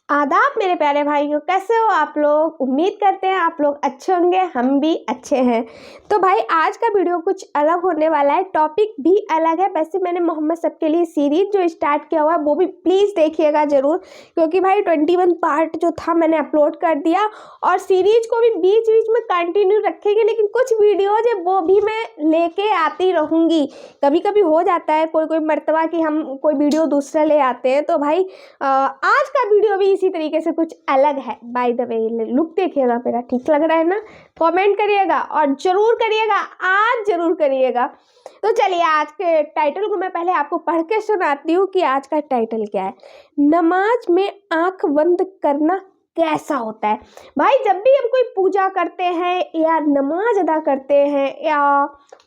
आदाब मेरे प्यारे भाइयों, कैसे हो आप लोग। उम्मीद करते हैं आप लोग अच्छे होंगे, हम भी अच्छे हैं। तो भाई आज का वीडियो कुछ अलग होने वाला है, टॉपिक भी अलग है। वैसे मैंने मोहम्मद सबके लिए सीरीज जो स्टार्ट किया हुआ है वो भी प्लीज़ देखिएगा ज़रूर, क्योंकि भाई 21 पार्ट जो था मैंने अपलोड कर दिया और सीरीज को भी बीच बीच में कंटिन्यू रखेंगे, लेकिन कुछ वीडियोज है वो भी मैं लेके आती रहूँगी। कभी कभी हो जाता है कोई मर्तबा कि हम कोई वीडियो दूसरा ले आते हैं। तो भाई आज का वीडियो भी इसी तरीके से कुछ अलग है। बाय द वे लुक देखिएगा मेरा, ठीक लग रहा है ना? कमेंट करिएगा और ज़रूर करिएगा, आज ज़रूर करिएगा। तो चलिए आज के टाइटल को मैं पहले आपको पढ़ के सुनाती हूँ कि आज का टाइटल क्या है। नमाज में आंख बंद करना कैसा होता है। भाई जब भी हम कोई पूजा करते हैं या नमाज अदा करते हैं या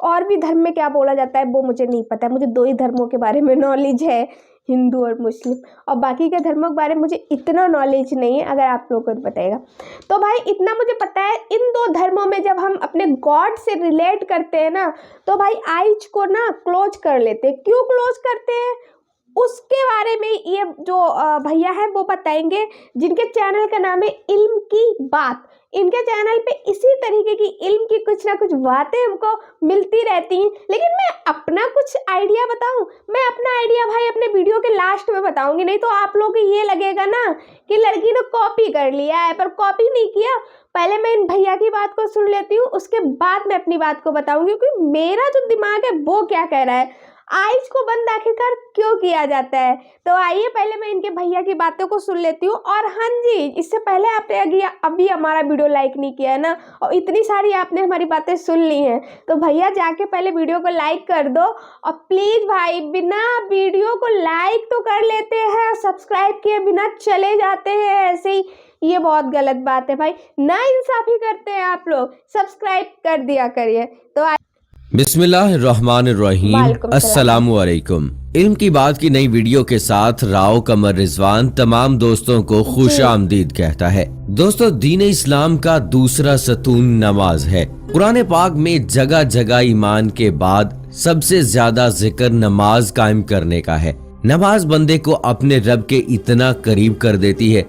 और भी धर्म में क्या बोला जाता है वो मुझे नहीं पता है। मुझे दो ही धर्मों के बारे में नॉलेज है, हिंदू और मुस्लिम, और बाकी के धर्मों के बारे में मुझे इतना नॉलेज नहीं है। अगर आप लोगों को बताएगा तो भाई इतना मुझे पता है, इन दो धर्मों में जब हम अपने गॉड से रिलेट करते हैं ना तो भाई आइज को ना क्लोज कर लेते हैं। क्यों क्लोज करते हैं उसके बारे में ये जो भैया है वो बताएंगे, जिनके चैनल का नाम है इल्म की बात। इनके चैनल पे इसी तरीके की इल्म की कुछ ना कुछ बातें हमको मिलती रहती हैं। लेकिन मैं अपना कुछ आइडिया बताऊं, मैं अपना आइडिया भाई अपने वीडियो के लास्ट में बताऊंगी, नहीं तो आप लोगों को ये लगेगा ना कि लड़की ने कॉपी कर लिया है, पर कॉपी नहीं किया। पहले मैं इन भैया की बात को सुन लेती हूँ, उसके बाद मैं अपनी बात को बताऊंगी क्योंकि मेरा जो दिमाग है वो क्या कह रहा है, आइज को बंद आखिरकार क्यों किया जाता है। तो आइए पहले मैं इनके भैया की बातों को सुन लेती हूँ। और हाँ जी, इससे पहले आपने अभी हमारा वीडियो लाइक नहीं किया है ना, और इतनी सारी आपने हमारी बातें सुन ली हैं, तो भैया जाके पहले वीडियो को लाइक कर दो। और प्लीज़ भाई बिना वीडियो को लाइक तो कर लेते हैं, सब्सक्राइब किए बिना चले जाते हैं ऐसे ही, ये बहुत गलत बात है भाई, ना इंसाफी करते हैं आप लोग। सब्सक्राइब कर दिया करिए। तो बिस्मिल्लाहिर्रहमानिर्रहीम, अस्सलामु अलैकुम। इल्म की बात की नई वीडियो के साथ राव कमर रिजवान तमाम दोस्तों को खुश आमदीद कहता है। दोस्तों, दीन इस्लाम का दूसरा सतून नमाज है। कुरान पाक में जगह जगह ईमान के बाद सबसे ज्यादा जिक्र नमाज कायम करने का है। नमाज बंदे को अपने रब के इतना करीब कर देती है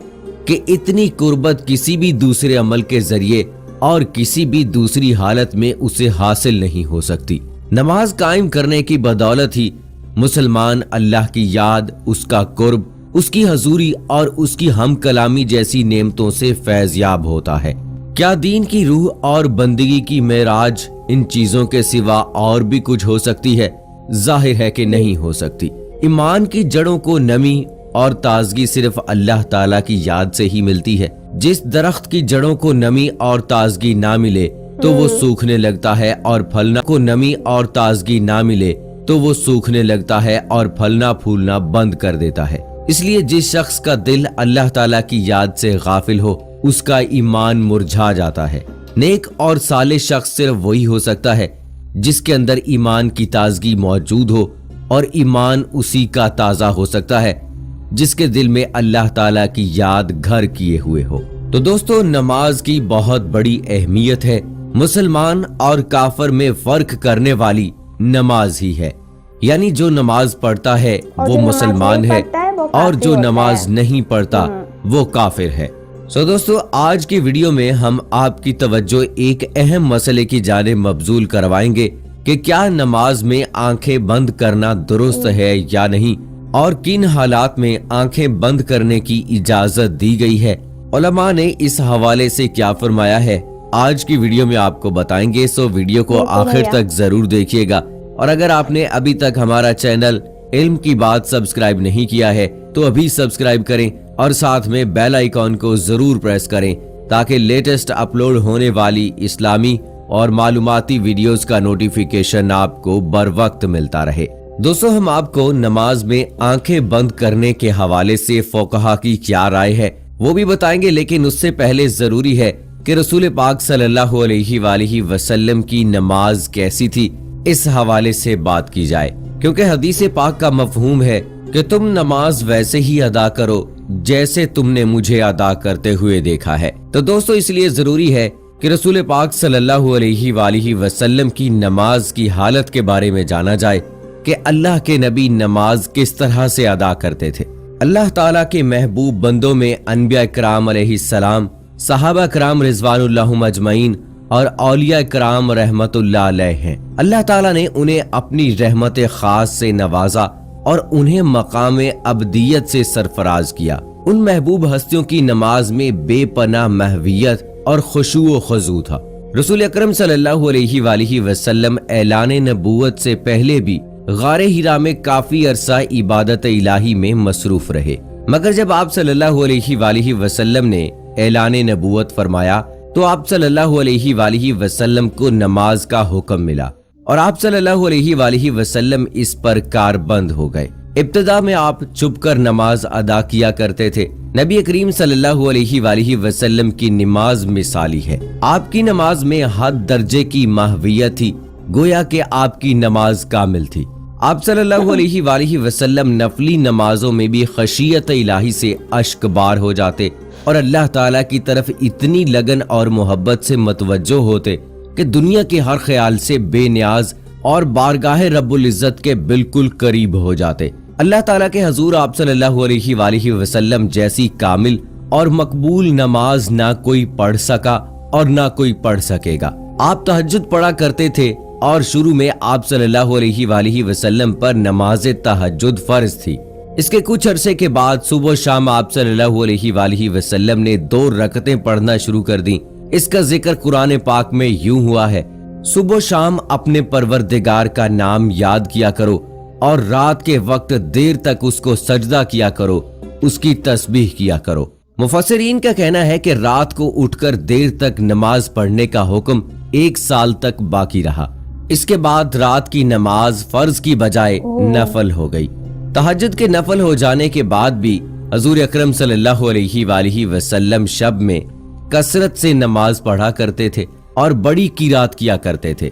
कि इतनी कुर्बत किसी भी दूसरे अमल के जरिए और किसी भी दूसरी हालत में उसे हासिल नहीं हो सकती। नमाज कायम करने की बदौलत ही मुसलमान अल्लाह की याद, उसका कुर्ब, उसकी हजूरी और उसकी हम कलामी जैसी नेमतों से फैज़याब होता है। क्या दीन की रूह और बंदगी की मेराज इन चीजों के सिवा और भी कुछ हो सकती है? जाहिर है कि नहीं हो सकती। ईमान की जड़ों को नमी और ताजगी सिर्फ अल्लाह ताला की याद से ही मिलती है। जिस दरख्त की जड़ों को नमी और ताजगी ना मिले तो वो सूखने लगता है और फलना को नमी और ताजगी ना मिले तो वो सूखने लगता है और फलना फूलना बंद कर देता है। इसलिए जिस शख्स का दिल अल्लाह ताला की याद से गाफिल हो उसका ईमान मुरझा जाता है। नेक और साले शख्स सिर्फ वही हो सकता है जिसके अंदर ईमान की ताजगी मौजूद हो, और ईमान उसी का ताजा हो सकता है जिसके दिल में अल्लाह ताला की याद घर किए हुए हो। तो दोस्तों, नमाज की बहुत बड़ी अहमियत है। मुसलमान और काफर में फर्क करने वाली नमाज ही है, यानी जो नमाज पढ़ता है वो मुसलमान है और जो नमाज नहीं पढ़ता वो काफिर है। सो दोस्तों, आज की वीडियो में हम आपकी तवज्जो एक अहम मसले की जानिब मबजूल करवाएंगे कि क्या नमाज में आंखें बंद करना दुरुस्त है या नहीं, और किन हालात में आंखें बंद करने की इजाजत दी गई है। उलमा ने इस हवाले से क्या फरमाया है आज की वीडियो में आपको बताएंगे। सो वीडियो को आखिर तक जरूर देखिएगा। और अगर आपने अभी तक हमारा चैनल इल्म की बात सब्सक्राइब नहीं किया है तो अभी सब्सक्राइब करें और साथ में बेल आइकॉन को जरूर प्रेस करें ताकि लेटेस्ट अपलोड होने वाली इस्लामी और मालूमाती वीडियोस का नोटिफिकेशन आपको बर वक्त मिलता रहे। दोस्तों, हम आपको नमाज में आंखें बंद करने के हवाले से फुक़हा की क्या राय है वो भी बताएंगे, लेकिन उससे पहले जरूरी है कि रसूल पाक सल्लल्लाहु अलैहि वसल्लम की नमाज कैसी थी इस हवाले से बात की जाए, क्योंकि हदीस पाक का मफहूम है कि तुम नमाज वैसे ही अदा करो जैसे तुमने मुझे अदा करते हुए देखा है। तो दोस्तों, इसलिए जरूरी है कि रसूल पाक सल्लल्लाहु अलैहि वसल्लम की नमाज की हालत के बारे में जाना जाए कि अल्लाह के नबी नमाज किस तरह से अदा करते थे। اللہ تعالیٰ کے محبوب بندوں میں انبیاء کرام علیہ السلام، صحابہ کرام رضوان اللہ اجمعین اور اولیاء کرام رحمت اللہ علیہ ہیں۔ اللہ تعالیٰ نے انہیں اپنی رحمت خاص سے نوازا اور انہیں مقام ابدیت سے سرفراز کیا۔ ان محبوب ہستیوں کی نماز میں بے پناہ محویت اور خشوع و خضوع تھا۔ رسول اکرم صلی اللہ علیہ وآلہ وسلم اعلان نبوت سے پہلے بھی غار ہرا میں کافی عرصہ عبادت الہی میں مصروف رہے، مگر جب آپ صلی اللہ علیہ وآلہ وسلم نے اعلان نبوت فرمایا تو آپ صلی اللہ علیہ وآلہ وسلم کو نماز کا حکم ملا اور آپ صلی اللہ علیہ وآلہ وسلم اس پر کاربند ہو گئے۔ ابتدا میں آپ چھپ کر نماز ادا کیا کرتے تھے۔ نبی کریم صلی اللہ علیہ وآلہ وسلم کی نماز مثالی ہے۔ آپ کی نماز میں حد درجے کی محویت تھی، گویا کہ آپ کی نماز کامل تھی۔ آپ صلی اللہ علیہ وآلہ وسلم نفلی نمازوں میں بھی خشیت الہی سے اشک بار ہو جاتے اور اللہ تعالیٰ کی طرف اتنی لگن اور محبت سے متوجہ ہوتے کہ دنیا کے ہر خیال سے بے نیاز اور بارگاہ رب العزت کے بالکل قریب ہو جاتے۔ اللہ تعالیٰ کے حضور آپ صلی اللہ علیہ وآلہ وسلم جیسی کامل اور مقبول نماز نہ کوئی پڑھ سکا اور نہ کوئی پڑھ سکے گا۔ آپ تہجد پڑھا کرتے تھے اور شروع میں آپ صلی اللہ علیہ وآلہ وسلم پر نماز تہجد فرض تھی۔ اس کے کچھ عرصے کے بعد صبح و شام آپ صلی اللہ علیہ وآلہ وسلم نے 2 رکعتیں پڑھنا شروع کر دیں۔ اس کا ذکر قرآن پاک میں یوں ہوا ہے: صبح و شام اپنے پروردگار کا نام یاد کیا کرو اور رات کے وقت دیر تک اس کو سجدہ کیا کرو، اس کی تسبیح کیا کرو۔ مفسرین کا کہنا ہے کہ رات کو اٹھ کر دیر تک نماز پڑھنے کا حکم 1 سال تک باقی رہا۔ اس کے بعد رات کی نماز فرض کی بجائے نفل ہو گئی۔ تہجد کے نفل ہو جانے کے بعد بھی حضور اکرم صلی اللہ علیہ وآلہ وسلم شب میں کثرت سے نماز پڑھا کرتے تھے اور بڑی قرات کیا کرتے تھے۔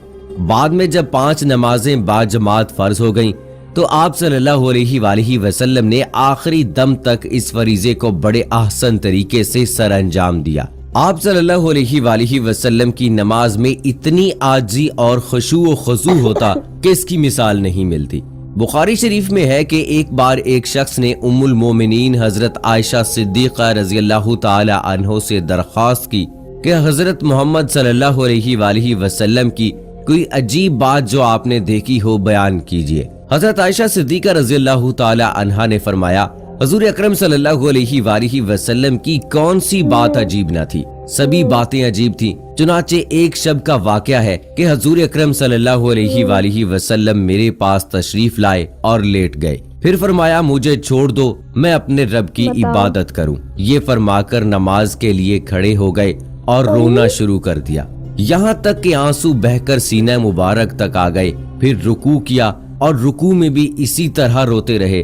بعد میں جب 5 نمازیں باجماعت فرض ہو گئیں تو آپ صلی اللہ علیہ وآلہ وسلم نے آخری دم تک اس فریضے کو بڑے احسن طریقے سے سر انجام دیا۔ آپ صلی اللہ علیہ وآلہ وسلم کی نماز میں اتنی عاجزی اور خشوع و خضوع ہوتا کہ اس کی مثال نہیں ملتی۔ بخاری شریف میں ہے کہ ایک بار ایک شخص نے ام المومنین حضرت عائشہ صدیقہ رضی اللہ تعالی عنہ سے درخواست کی کہ حضرت محمد صلی اللہ علیہ وآلہ وسلم کی کوئی عجیب بات جو آپ نے دیکھی ہو بیان کیجیے۔ حضرت عائشہ صدیقہ رضی اللہ تعالی عنہا نے فرمایا، حضور اکرم صلی اللہ علیہ وآلہ وسلم کی کون سی بات عجیب نہ تھی، سبھی باتیں عجیب تھیں۔ چنانچہ ایک شب کا واقعہ ہے کہ حضور اکرم صلی اللہ علیہ وآلہ وسلم میرے پاس تشریف لائے اور لیٹ گئے، پھر فرمایا مجھے چھوڑ دو، میں اپنے رب کی عبادت کروں۔ یہ فرما کر نماز کے لیے کھڑے ہو گئے اور رونا شروع کر دیا، یہاں تک کہ آنسو بہہ کر سینہ مبارک تک آ گئے۔ پھر رکوع کیا اور رکوع میں بھی اسی طرح روتے رہے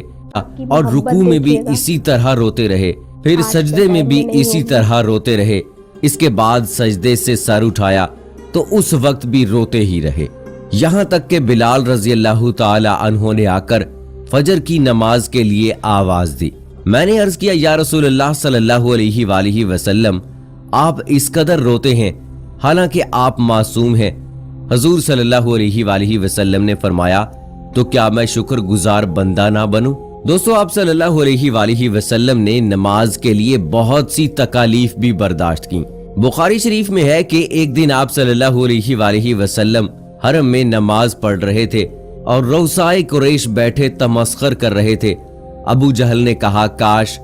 اور رکوع میں بھی اسی طرح روتے رہے، پھر سجدے میں بھی اسی طرح روتے رہے۔ اس کے بعد سجدے سے سر اٹھایا تو اس وقت بھی روتے ہی رہے، یہاں تک کہ بلال رضی اللہ تعالی عنہ نے آ کر فجر کی نماز کے لیے آواز دی۔ میں نے عرض کیا، یا رسول اللہ صلی اللہ علیہ وآلہ وسلم، آپ اس قدر روتے ہیں حالانکہ آپ معصوم ہیں۔ حضور صلی اللہ علیہ وآلہ وسلم نے فرمایا، تو کیا میں شکر گزار بندہ نہ بنوں؟ دوستو، آپ صلی اللہ علیہ وآلہ وسلم نے نماز کے لیے بہت سی تکالیف بھی برداشت کی۔ بخاری شریف میں ہے کہ ایک دن آپ صلی اللہ علیہ وآلہ وسلم حرم میں نماز پڑھ رہے تھے اور رؤسائے قریش بیٹھے تمسخر کر رہے تھے۔ ابو جہل نے کہا، کاش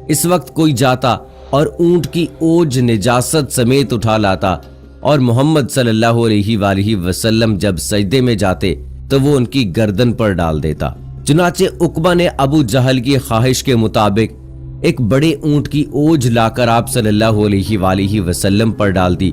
اس وقت کوئی جاتا اور اونٹ کی اوج نجاست سمیت اٹھا لاتا، اور محمد صلی اللہ علیہ وآلہ وسلم جب سجدے میں جاتے تو وہ ان کی گردن پر ڈال دیتا۔ چنانچہ عقبہ نے ابو جہل کی خواہش کے مطابق ایک بڑے اونٹ کی اوج لا کر آپ صلی اللہ علیہ وآلہ وسلم پر ڈال دی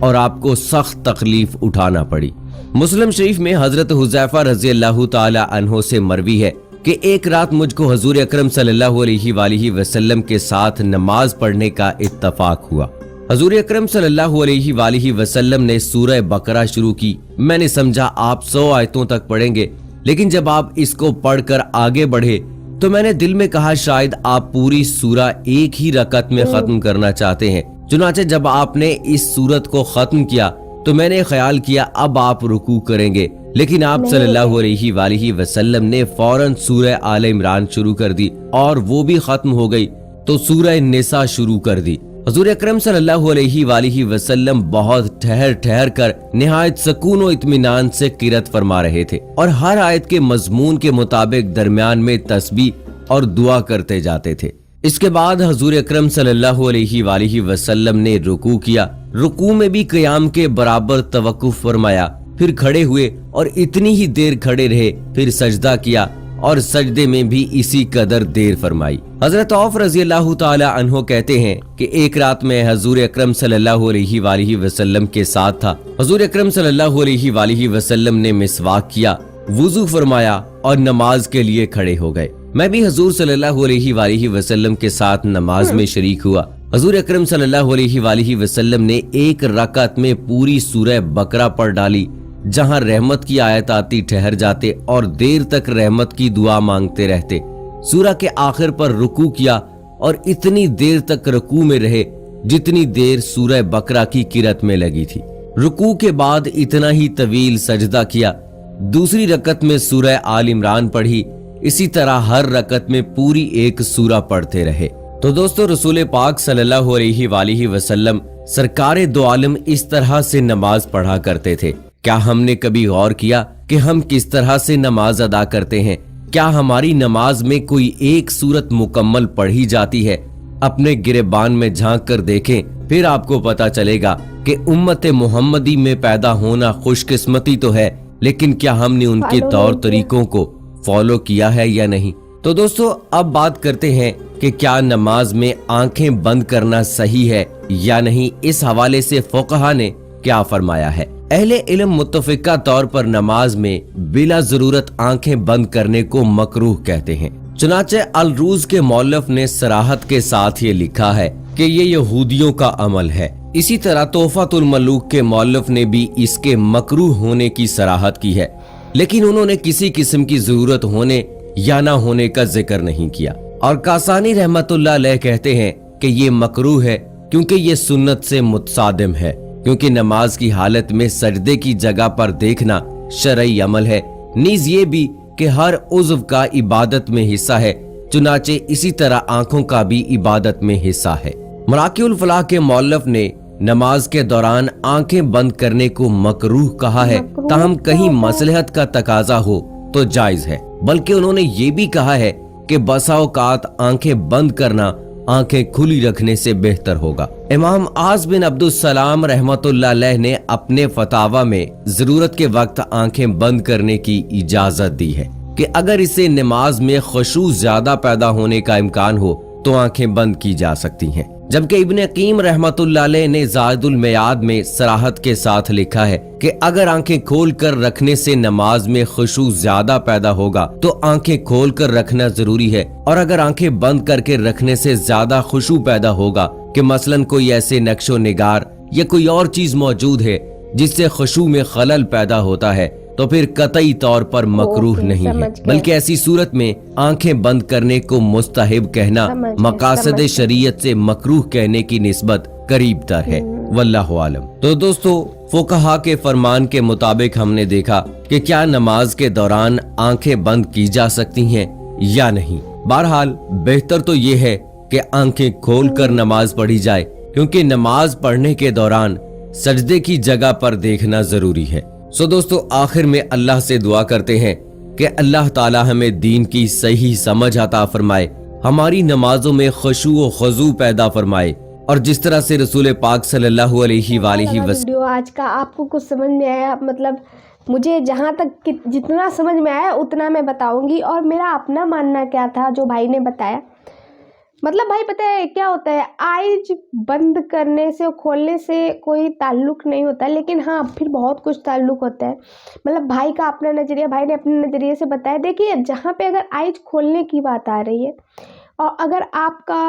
اور آپ کو سخت تکلیف اٹھانا پڑی۔ مسلم شریف میں حضرت حذیفہ رضی اللہ تعالی عنہ سے مروی ہے کہ ایک رات مجھ کو حضور اکرم صلی اللہ علیہ وآلہ وسلم کے ساتھ نماز پڑھنے کا اتفاق ہوا۔ حضور اکرم صلی اللہ علیہ وآلہ وسلم نے سورہ بقرہ شروع کی۔ میں نے سمجھا آپ 100 آیتوں تک پڑھیں گے، لیکن جب آپ اس کو پڑھ کر آگے بڑھے تو میں نے دل میں کہا شاید آپ پوری سورہ ایک ہی رکعت میں ختم کرنا چاہتے ہیں۔ چنانچہ جب آپ نے اس سورت کو ختم کیا تو میں نے خیال کیا اب آپ رکوع کریں گے، लेकिन आप नहीं सल्लल्लाहु है। अलैहि वालिहि वसल्लम ने फौरन सूरह आल इमरान शुरू कर दी और वो भी खत्म हो गई तो सूरह निसा शुरू कर दी। हजूर अकरम सल्लल्लाहु अलैहि वालिहि वसल्लम बहुत ठहर ठहर कर निहायत सुकून और इत्मीनान से किरत फरमा रहे थे और हर आयत के मजमून के मुताबिक दरमियान में तस्बीह और दुआ करते जाते थे। इसके बाद हजूर अकरम सल्लल्लाहु अलैहि वालिहि वसल्लम ने रुकू किया। रुकू में भी क़याम के बराबर तवक्कुफ फरमाया, फिर खड़े हुए और इतनी ही देर खड़े रहे, फिर सजदा किया और सजदे में भी इसी कदर देर फरमाई। हजरत औफ रजी अल्लाह ताला अन्हो कहते हैं कि एक रात में हजूर अकरम सल्लल्लाहु अलैहि वालिहि वसल्लम के साथ था। हजूर अकरम सल्लल्लाहु अलैहि वालिहि वसल्लम ने मिसवाक किया, वुजू फरमाया और नमाज के लिए खड़े हो गए। मैं भी हजूर सल्लल्लाहु अलैहि वालिहि वसल्लम के साथ नमाज में शरीक हुआ। हजूर अकरम सल्लल्लाहु अलैहि वालिहि वसल्लम ने एक रकात में पूरी सूरह बकरा पढ़ डाली। जहां रहमत की आयत आती ठहर जाते और देर तक रहमत की दुआ मांगते रहते। सूरह के आखिर पर रुकू किया और इतनी देर तक रुकू में रहे जितनी देर सूरह बकरा की किरत में लगी थी। रुकू के बाद इतना ही तवील सजदा किया। दूसरी रकत में सूरह आल इमरान पढ़ी। इसी तरह हर रकत में पूरी एक सूरह पढ़ते रहे। तो दोस्तों, रसूल पाक सल्लल्लाहु अलैहि वालिहि वसल्लम सरकारे दो आलम इस तरह से नमाज पढ़ा करते थे। क्या हमने कभी गौर किया कि हम किस तरह से नमाज अदा करते हैं? क्या हमारी नमाज में कोई एक सूरत मुकम्मल पढ़ी जाती है? अपने गिरेबान में झांक कर देखें, फिर आपको पता चलेगा कि उम्मत मोहम्मदी में पैदा होना खुशकिस्मती तो है, लेकिन क्या हमने उनके तौर तरीकों को फॉलो किया है या नहीं? तो दोस्तों, अब बात करते हैं कि क्या नमाज में आंखें बंद करना सही है या नहीं। इस हवाले से फुक़हा ने क्या फरमाया है। अहले इल्म मुत्तफ़िका तौर पर नमाज में बिला जरूरत आंखें बंद करने को मकरूह कहते हैं। चुनाचे अल रूज के मौलफ ने सराहत के साथ ये लिखा है कि ये यहूदियों का अमल है। इसी तरह तोहफातुल मलूक के मौलफ ने भी इसके मकरूह होने की सराहत की है, लेकिन उन्होंने किसी किस्म की जरूरत होने या ना होने का जिक्र नहीं किया। और कासानी रहमतुल्लाह अलैह कहते हैं कि ये मकरूह है क्योंकि ये सुन्नत से मुतसादिम है, क्योंकि नमाज की हालत में सजदे की जगह पर देखना शरई अमल है। नीज ये भी कि हर उज़्व का इबादत में हिस्सा है, चुनाचे इसी तरह आंखों का भी इबादत में हिस्सा है। मराकिउल फलाह के मौलफ ने नमाज के दौरान आंखें बंद करने को मकरूह कहा है, ताहम कहीं मसलहत का तकाजा हो तो जायज है। बल्कि उन्होंने ये भी कहा है कि बसा औकात आंखें बंद करना आंखें खुली रखने से बेहतर होगा। इमाम आज़ बिन अब्दुस्सलाम रहमतुल्लाह अलैह ने अपने फतावा में जरूरत के वक्त आंखें बंद करने की इजाजत दी है कि अगर इसे नमाज में खुशू ज्यादा पैदा होने का इम्कान हो तो आंखें बंद की जा सकती हैं। जबकि इब्न अकीम रहमतुल्लाह अलैह ने ज़ायदुल मियाद में सराहत के साथ लिखा है कि अगर आंखें खोल कर रखने से नमाज में खुशू ज्यादा पैदा होगा तो आंखें खोल कर रखना जरूरी है, और अगर आंखें बंद करके रखने से ज्यादा खुशू पैदा होगा कि मसलन कोई ऐसे नक्शो निगार या कोई और चीज मौजूद है जिससे खुशू में खलल पैदा होता है, तो फिर कतई तौर पर मकरूह नहीं है, बल्कि ऐसी सूरत में आंखें बंद करने को मुस्तहिब कहना मकासद शरीयत से मकरूह कहने की निस्बत करीब तर है। वल्लाहु आलम। तो दोस्तों, फुक़हा के फरमान के मुताबिक हमने देखा कि क्या नमाज के दौरान आंखें बंद की जा सकती हैं या नहीं। बहरहाल बेहतर तो ये है कि आंखें खोल कर नमाज पढ़ी जाए, क्योंकि नमाज पढ़ने के दौरान सजदे की जगह पर देखना जरूरी है। सो दोस्तों, आखिर में अल्लाह से दुआ करते हैं कि अल्लाह ताला हमें दीन की सही समझ अता फरमाए, हमारी नमाजों में खुशू व खुजू पैदा फरमाए, और जिस तरह से रसूल पाक सल्लल्लाहु अलैहि वसल्लम वीडियो आज का आपको कुछ समझ में आया, मतलब मुझे जहाँ तक जितना समझ में आया उतना मैं बताऊंगी। और मेरा अपना मानना क्या था जो भाई ने बताया, मतलब भाई पता है क्या होता है, आइज बंद करने से और खोलने से कोई ताल्लुक नहीं होता, लेकिन हाँ फिर बहुत कुछ ताल्लुक होता है। मतलब भाई का अपना नज़रिया, भाई ने अपने नज़रिए से बताया। देखिए, जहाँ पे अगर आइज खोलने की बात आ रही है, और अगर आपका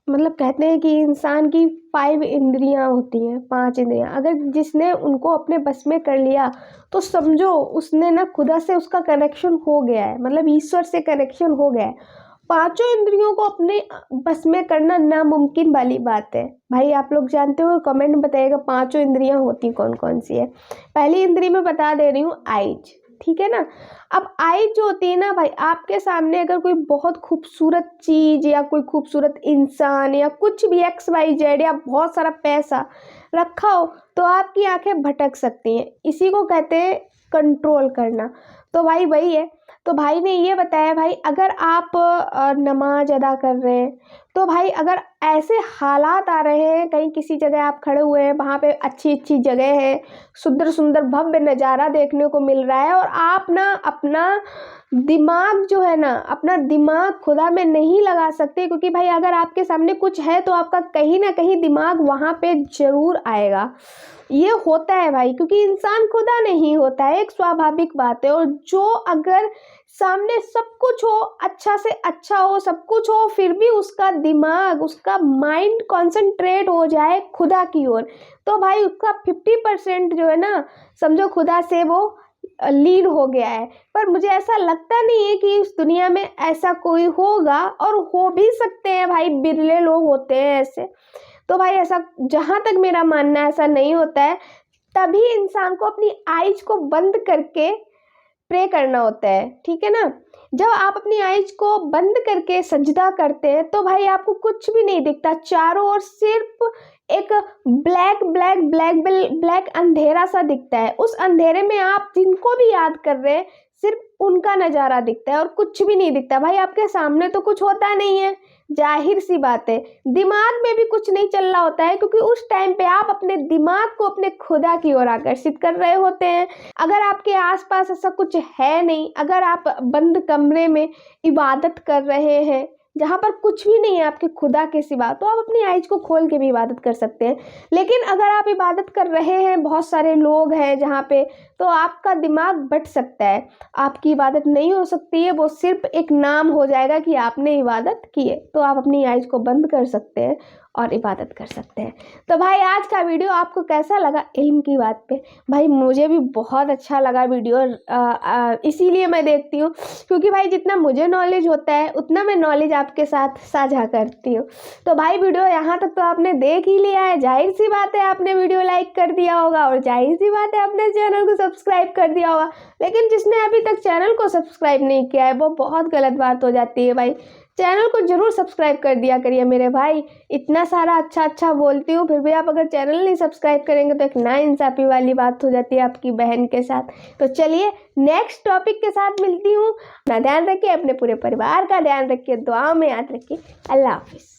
मतलब कहते हैं कि इंसान की 5 इंद्रियां होती हैं, 5 इंद्रियां, अगर जिसने उनको अपने बस में कर लिया तो समझो उसने ना खुदा से उसका कनेक्शन हो गया है, मतलब ईश्वर से कनेक्शन हो गया है। 5 इंद्रियों को अपने बस में करना नामुमकिन वाली बात है। भाई आप लोग जानते हो, कमेंट में बताइएगा 5 इंद्रियां होती कौन कौन सी है। पहली इंद्री में बता दे रही हूँ, आइज। ठीक है ना। अब आइज जो होती है ना भाई, आपके सामने अगर कोई बहुत खूबसूरत चीज़ या कोई खूबसूरत इंसान या कुछ भी XYZ या बहुत सारा पैसा रखा हो तो आपकी आंखें भटक सकती हैं। इसी को कहते हैं कंट्रोल करना। तो भाई वही है। तो भाई ने ये बताया भाई, अगर आप नमाज अदा कर रहे हैं तो भाई अगर ऐसे हालात आ रहे हैं, कहीं किसी जगह आप खड़े हुए हैं, वहाँ पे अच्छी अच्छी जगह है, सुंदर सुंदर भव्य नज़ारा देखने को मिल रहा है, और आप ना अपना दिमाग जो है ना, अपना दिमाग खुदा में नहीं लगा सकते, क्योंकि भाई अगर आपके सामने कुछ है तो आपका कहीं ना कहीं दिमाग वहाँ पे ज़रूर आएगा। ये होता है भाई, क्योंकि इंसान खुदा नहीं होता है, एक स्वाभाविक बात है। और जो अगर सामने सब कुछ हो, अच्छा से अच्छा हो, सब कुछ हो, फिर भी उसका दिमाग, उसका माइंड कंसंट्रेट हो जाए खुदा की ओर, तो भाई उसका 50% जो है ना, समझो खुदा से वो लीन हो गया है। पर मुझे ऐसा लगता नहीं है कि इस दुनिया में ऐसा कोई होगा, और हो भी सकते हैं भाई, बिरले लोग होते हैं ऐसे। तो भाई ऐसा, जहाँ तक मेरा मानना है, ऐसा नहीं होता है। तभी इंसान को अपनी आइज को बंद करके प्रे करना होता है, ठीक है ना। जब आप अपनी आइज को बंद करके सजदा करते हैं तो भाई आपको कुछ भी नहीं दिखता, चारों ओर सिर्फ एक ब्लैक ब्लैक ब्लैक ब्लैक अंधेरा सा दिखता है। उस अंधेरे में आप जिनको भी याद कर रहे हैं सिर्फ उनका नज़ारा दिखता है और कुछ भी नहीं दिखता। भाई आपके सामने तो कुछ होता नहीं है, जाहिर सी बात है, दिमाग में भी कुछ नहीं चल रहा होता है, क्योंकि उस टाइम पे आप अपने दिमाग को अपने खुदा की ओर आकर्षित कर रहे होते हैं। अगर आपके आसपास ऐसा कुछ है नहीं, अगर आप बंद कमरे में इबादत कर रहे हैं जहाँ पर कुछ भी नहीं है आपके खुदा के सिवा, तो आप अपनी आइज को खोल के भी इबादत कर सकते हैं। लेकिन अगर आप इबादत कर रहे हैं, बहुत सारे लोग हैं जहाँ पे, तो आपका दिमाग बट सकता है, आपकी इबादत नहीं हो सकती है, वो सिर्फ एक नाम हो जाएगा कि आपने इबादत की है। तो आप अपनी आइज को बंद कर सकते हैं और इबादत कर सकते हैं। तो भाई आज का वीडियो आपको कैसा लगा इल्म की बात पे? भाई मुझे भी बहुत अच्छा लगा वीडियो, इसीलिए मैं देखती हूँ, क्योंकि भाई जितना मुझे नॉलेज होता है उतना मैं नॉलेज आपके साथ साझा करती हूँ। तो भाई वीडियो यहाँ तक तो आपने देख ही लिया है, जाहिर सी बात है आपने वीडियो लाइक कर दिया होगा, और जाहिर सी बात है आपने चैनल को सब्सक्राइब कर दिया होगा। लेकिन जिसने अभी तक चैनल को सब्सक्राइब नहीं किया है वो बहुत गलत बात हो जाती है। भाई चैनल को जरूर सब्सक्राइब कर दिया करिए मेरे भाई, इतना सारा अच्छा बोलती हूँ फिर भी आप अगर चैनल नहीं सब्सक्राइब करेंगे तो एक नाइंसाफ़ी वाली बात हो जाती है आपकी बहन के साथ। तो चलिए नेक्स्ट टॉपिक के साथ मिलती हूँ। अपना ध्यान रखिए, अपने पूरे परिवार का ध्यान रखिए, दुआओं में याद रखिए। अल्लाह हाफिज़।